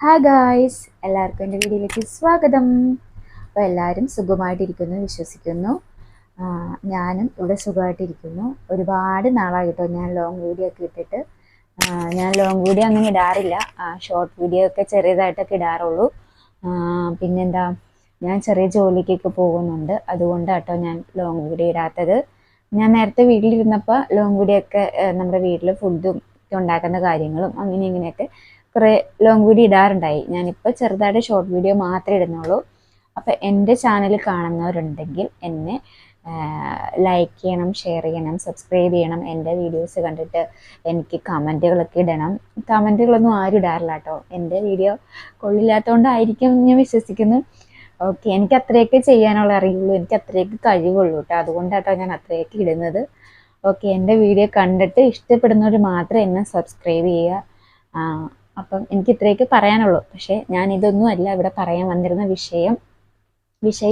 Hi guys, എല്ലാവർക്കും എൻ്റെ വീഡിയോയിലേക്ക് സ്വാഗതം. അപ്പോൾ എല്ലാവരും സുഖമായിട്ടിരിക്കുന്നു വിശ്വസിക്കുന്നു. ഞാനും ഇവിടെ സുഖമായിട്ടിരിക്കുന്നു. ഒരുപാട് നാളായിട്ടോ ഞാൻ ലോങ് വീഡിയോ ഒക്കെ ഇട്ടിട്ട്. ഞാൻ ലോങ് വീഡിയോ അങ്ങനെ ഇടാറില്ല, ഷോർട്ട് വീഡിയോ ഒക്കെ ചെറിയതായിട്ടൊക്കെ ഇടാറുള്ളൂ. പിന്നെന്താ, ഞാൻ ചെറിയ ജോലിക്കൊക്കെ പോകുന്നുണ്ട്, അതുകൊണ്ടാട്ടോ ഞാൻ ലോങ് വീഡിയോ ഇടാത്തത്. ഞാൻ നേരത്തെ വീട്ടിലിരുന്നപ്പോൾ ലോങ് വീഡിയോ ഒക്കെ നമ്മുടെ വീട്ടിൽ ഫുഡും ഉണ്ടാക്കുന്ന കാര്യങ്ങളും അങ്ങനെ ഇങ്ങനെയൊക്കെ കുറേ ലോങ് വീഡിയോ ഇടാറുണ്ടായി. ഞാനിപ്പോൾ ചെറുതായിട്ട് ഷോർട്ട് വീഡിയോ മാത്രമേ ഇടുന്നുള്ളൂ. അപ്പോൾ എൻ്റെ ചാനൽ കാണുന്നവരുണ്ടെങ്കിൽ എന്നെ ലൈക്ക് ചെയ്യണം, ഷെയർ ചെയ്യണം, സബ്സ്ക്രൈബ് ചെയ്യണം. എൻ്റെ വീഡിയോസ് കണ്ടിട്ട് എനിക്ക് കമൻറ്റുകളൊക്കെ ഇടണം. കമൻറ്റുകളൊന്നും ആരും ഇടാറില്ല കേട്ടോ. എൻ്റെ വീഡിയോ കൊള്ളില്ലാത്തതുകൊണ്ടായിരിക്കും ഞാൻ വിശ്വസിക്കുന്നു. ഓക്കെ, എനിക്ക് അത്രയൊക്കെ ചെയ്യാനുള്ള അറിയുള്ളൂ, എനിക്ക് അത്രയൊക്കെ കഴിവുള്ളൂ കേട്ടോ. അതുകൊണ്ടാട്ടോ ഞാൻ അത്രയൊക്കെ ഇടുന്നത്. ഓക്കെ, എൻ്റെ വീഡിയോ കണ്ടിട്ട് ഇഷ്ടപ്പെടുന്നവർ മാത്രം എന്നെ സബ്സ്ക്രൈബ് ചെയ്യുക. അപ്പം എനിക്ക് ഇത്രയൊക്കെ പറയാനുള്ളൂ. പക്ഷേ ഞാൻ ഇതൊന്നും അല്ല ഇവിടെ പറയാൻ വന്നിരുന്ന വിഷയം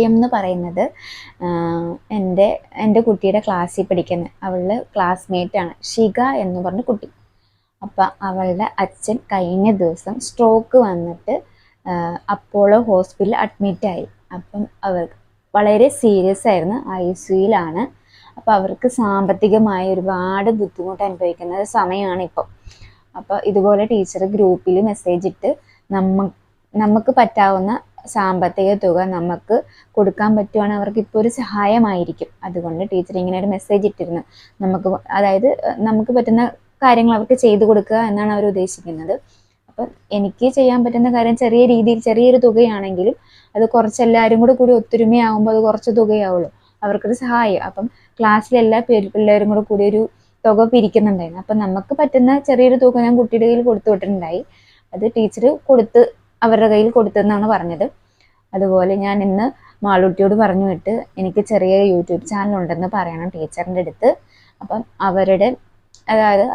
എന്ന് പറയുന്നത്, എൻ്റെ കുട്ടിയുടെ ക്ലാസ്സിൽ പഠിക്കുന്ന അവളുടെ ക്ലാസ്മേറ്റാണ് ഷിക എന്ന് പറഞ്ഞ കുട്ടി. അപ്പം അവളുടെ അച്ഛൻ കഴിഞ്ഞ ദിവസം സ്ട്രോക്ക് വന്നിട്ട് അപ്പോളോ ഹോസ്പിറ്റലിൽ അഡ്മിറ്റായി. അപ്പം അവർക്ക് വളരെ സീരിയസ് ആയിരുന്നു, ICUയിലാണ്. അപ്പോൾ അവർക്ക് സാമ്പത്തികമായി ഒരുപാട് ബുദ്ധിമുട്ട് അനുഭവിക്കുന്ന സമയമാണ് ഇപ്പം. അപ്പോൾ ഇതുപോലെ ടീച്ചർ ഗ്രൂപ്പിൽ മെസ്സേജ് ഇട്ട് നമുക്ക് പറ്റാവുന്ന സാമ്പത്തിക തുക നമുക്ക് കൊടുക്കാൻ പറ്റുവാണെങ്കിൽ അവർക്ക് ഇപ്പോൾ ഒരു സഹായമായിരിക്കും. അതുകൊണ്ട് ടീച്ചർ ഇങ്ങനെ ഒരു മെസ്സേജ് ഇട്ടിരുന്നു. അതായത് നമുക്ക് പറ്റുന്ന കാര്യങ്ങൾ അവർക്ക് ചെയ്തു കൊടുക്കുക എന്നാണ് അവർ ഉദ്ദേശിക്കുന്നത്. അപ്പം എനിക്ക് ചെയ്യാൻ പറ്റുന്ന കാര്യം ചെറിയ രീതിയിൽ ചെറിയൊരു തുകയാണെങ്കിലും അത് കുറച്ച് എല്ലാവരും കൂടി ഒത്തൊരുമയാകുമ്പോൾ അത് കുറച്ച് തുകയാവുള്ളൂ, അവർക്കൊരു സഹായം. അപ്പം ക്ലാസ്സിലെ എല്ലാ പിള്ളേരും കൂടി ഒരു തുക പിരിക്കുന്നുണ്ടായിരുന്നു. അപ്പം നമുക്ക് പറ്റുന്ന ചെറിയൊരു തുക ഞാൻ കുട്ടിയുടെ കയ്യിൽ കൊടുത്തു വിട്ടിട്ടുണ്ടായി. അത് ടീച്ചർ അവരുടെ കയ്യിൽ കൊടുത്തെന്നാണ് പറഞ്ഞത്. അതുപോലെ ഞാൻ ഇന്ന് മാളൂട്ടിയോട് പറഞ്ഞു വിട്ട് എനിക്ക് ചെറിയ യൂട്യൂബ് ചാനൽ ഉണ്ടെന്ന് പറയണം ടീച്ചറിൻ്റെ അടുത്ത്. അപ്പം അവരുടെ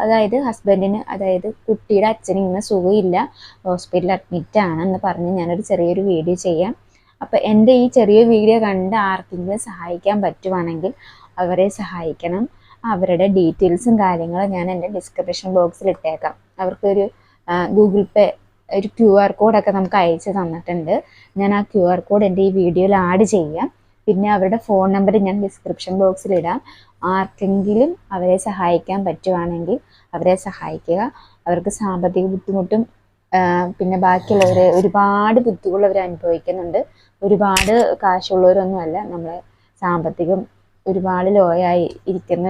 അതായത് ഹസ്ബൻഡിന്, അതായത് കുട്ടിയുടെ അച്ഛന് ഇന്ന് സുഖമില്ല, ഹോസ്പിറ്റലിൽ അഡ്മിറ്റാണെന്ന് പറഞ്ഞ് ഞാനൊരു ചെറിയൊരു വീഡിയോ ചെയ്യാം. അപ്പം എൻ്റെ ഈ ചെറിയ വീഡിയോ കണ്ട് ആർക്കെങ്കിലും സഹായിക്കാൻ പറ്റുവാണെങ്കിൽ അവരെ സഹായിക്കണം. അവരുടെ ഡീറ്റെയിൽസും കാര്യങ്ങളും ഞാൻ എൻ്റെ ഡിസ്ക്രിപ്ഷൻ ബോക്സിൽ ഇട്ടേക്കാം. അവർക്കൊരു ഗൂഗിൾ പേ ഒരു QR കോഡൊക്കെ നമുക്ക് അയച്ച് തന്നിട്ടുണ്ട്. ഞാൻ ആ QR കോഡ് എൻ്റെ ഈ വീഡിയോയിൽ ആഡ് ചെയ്യാം. പിന്നെ അവരുടെ ഫോൺ നമ്പർ ഞാൻ ഡിസ്ക്രിപ്ഷൻ ബോക്സിൽ ഇടാം. ആർക്കെങ്കിലും അവരെ സഹായിക്കാൻ പറ്റുവാണെങ്കിൽ അവരെ സഹായിക്കുക. അവർക്ക് സാമ്പത്തിക ബുദ്ധിമുട്ടും പിന്നെ ബാക്കിയുള്ളവർ ഒരുപാട് ബുദ്ധിമുട്ടുകൾ അവർ അനുഭവിക്കുന്നുണ്ട്. ഒരുപാട് കാശുള്ളവരൊന്നുമല്ല, നമ്മളെ സാമ്പത്തികം ഒരുപാട് ലോയായി ഇരിക്കുന്ന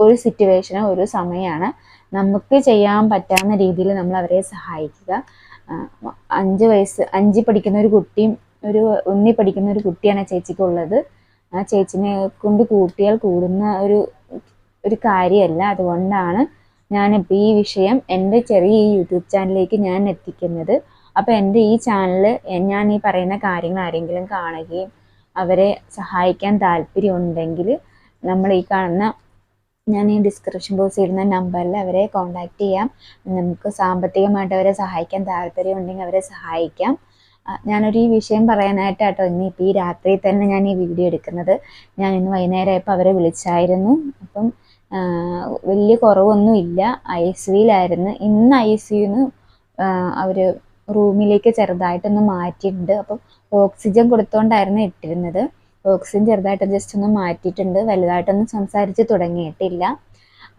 ഒരു സിറ്റുവേഷനോ ഒരു സമയമാണ്. നമുക്ക് ചെയ്യാൻ പറ്റാവുന്ന രീതിയിൽ നമ്മൾ അവരെ സഹായിക്കുക. 5 പഠിക്കുന്ന ഒരു കുട്ടിയും 1 പഠിക്കുന്ന ഒരു കുട്ടിയാണ് ചേച്ചിക്കുള്ളത്. ആ ചേച്ചിനെ കൊണ്ട് കൂട്ടിയാൽ കൂടുന്ന ഒരു കാര്യമല്ല. അതുകൊണ്ടാണ് ഞാനിപ്പോൾ ഈ വിഷയം എൻ്റെ ചെറിയ ഈ യൂട്യൂബ് ചാനലിലേക്ക് ഞാൻ എത്തിക്കുന്നത്. അപ്പോൾ എൻ്റെ ഈ ചാനൽ ഞാൻ ഈ പറയുന്ന കാര്യങ്ങൾ ആരെങ്കിലും കാണുകയും അവരെ സഹായിക്കാൻ താല്പര്യമുണ്ടെങ്കിൽ നമ്മൾ ഈ കാണുന്ന ഞാൻ ഈ ഡിസ്ക്രിപ്ഷൻ ബോക്സിൽ ഇടുന്ന നമ്പറിൽ അവരെ കോൺടാക്റ്റ് ചെയ്യാം. നമുക്ക് സാമ്പത്തികമായിട്ട് അവരെ സഹായിക്കാൻ താല്പര്യമുണ്ടെങ്കിൽ അവരെ സഹായിക്കാം. ഞാനൊരു ഈ വിഷയം പറയാനായിട്ടാട്ടോ ഇന്നിപ്പോൾ ഈ രാത്രി തന്നെ ഞാൻ ഈ വീഡിയോ എടുക്കുന്നത്. ഞാൻ ഇന്ന് വൈകുന്നേരമായപ്പോൾ അവരെ വിളിച്ചായിരുന്നു. അപ്പം വലിയ കുറവൊന്നും ഇല്ല, ICUയിലായിരുന്നു. ഇന്ന് ICUന്ന് അവർ റൂമിലേക്ക് ചെറുതായിട്ടൊന്ന് മാറ്റിയിട്ടുണ്ട്. അപ്പം ഓക്സിജൻ കൊടുത്തുകൊണ്ടായിരുന്നു ഇട്ടിരുന്നത്. ഓക്സിജൻ ചെറുതായിട്ട് ജസ്റ്റ് ഒന്ന് മാറ്റിയിട്ടുണ്ട്, വലുതായിട്ടൊന്നും സംസാരിച്ച് തുടങ്ങിയിട്ടില്ല.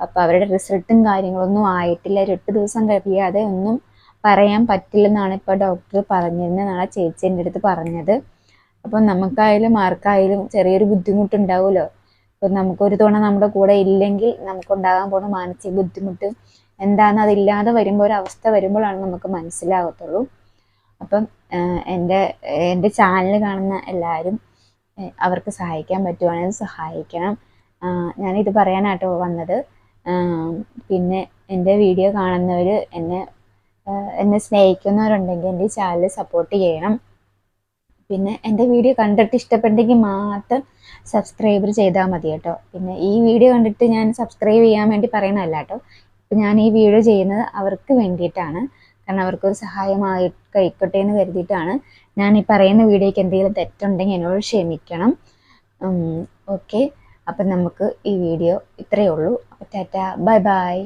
അപ്പോൾ അവരുടെ റിസൾട്ടും കാര്യങ്ങളൊന്നും ആയിട്ടില്ല. 8 ദിവസം കഴിയാതെ ഒന്നും പറയാൻ പറ്റില്ലെന്നാണ് ഇപ്പോൾ ഡോക്ടർ പറഞ്ഞിരുന്നതെന്നാണ് ചേച്ചി എൻ്റെ അടുത്ത് പറഞ്ഞത്. അപ്പം നമുക്കായാലും ആർക്കായാലും ചെറിയൊരു ബുദ്ധിമുട്ടുണ്ടാവുമല്ലോ. ഇപ്പം നമുക്കൊരു തവണ നമ്മുടെ കൂടെ ഇല്ലെങ്കിൽ നമുക്കുണ്ടാകാൻ പോകുന്ന മാനസിക ബുദ്ധിമുട്ട് എന്താണെന്ന് അതില്ലാതെ വരുമ്പോൾ ഒരവസ്ഥ വരുമ്പോഴാണ് നമുക്ക് മനസ്സിലാകത്തുള്ളൂ. അപ്പം എൻ്റെ ചാനൽ കാണുന്ന എല്ലാവരും അവർക്ക് സഹായിക്കാൻ പറ്റുവാണെങ്കിൽ സഹായിക്കണം. ഞാനിത് പറയാനാട്ടോ വന്നത്. പിന്നെ എൻ്റെ വീഡിയോ കാണുന്നവർ എന്നെ സ്നേഹിക്കുന്നവരുണ്ടെങ്കിൽ എൻ്റെ ചാനൽ സപ്പോർട്ട് ചെയ്യണം. പിന്നെ എൻ്റെ വീഡിയോ കണ്ടിട്ട് ഇഷ്ടപ്പെട്ടെങ്കിൽ മാത്രം സബ്സ്ക്രൈബ് ചെയ്താൽ മതി കേട്ടോ. പിന്നെ ഈ വീഡിയോ കണ്ടിട്ട് ഞാൻ സബ്സ്ക്രൈബ് ചെയ്യാൻ വേണ്ടി പറയണമല്ല കേട്ടോ. ഇപ്പം ഞാൻ ഈ വീഡിയോ ചെയ്യുന്നത് അവർക്ക് വേണ്ടിയിട്ടാണ്. കാരണം അവർക്കൊരു സഹായമായി കഴിക്കട്ടെ എന്ന് കരുതിയിട്ടാണ്. ഞാൻ ഈ പറയുന്ന വീഡിയോയ്ക്ക് എന്തെങ്കിലും തെറ്റുണ്ടെങ്കിൽ എന്നോട് ക്ഷമിക്കണം. ഓക്കെ, അപ്പം നമുക്ക് ഈ വീഡിയോ ഇത്രയേ ഉള്ളൂ. അപ്പോൾ ടാറ്റ, ബൈ ബൈ.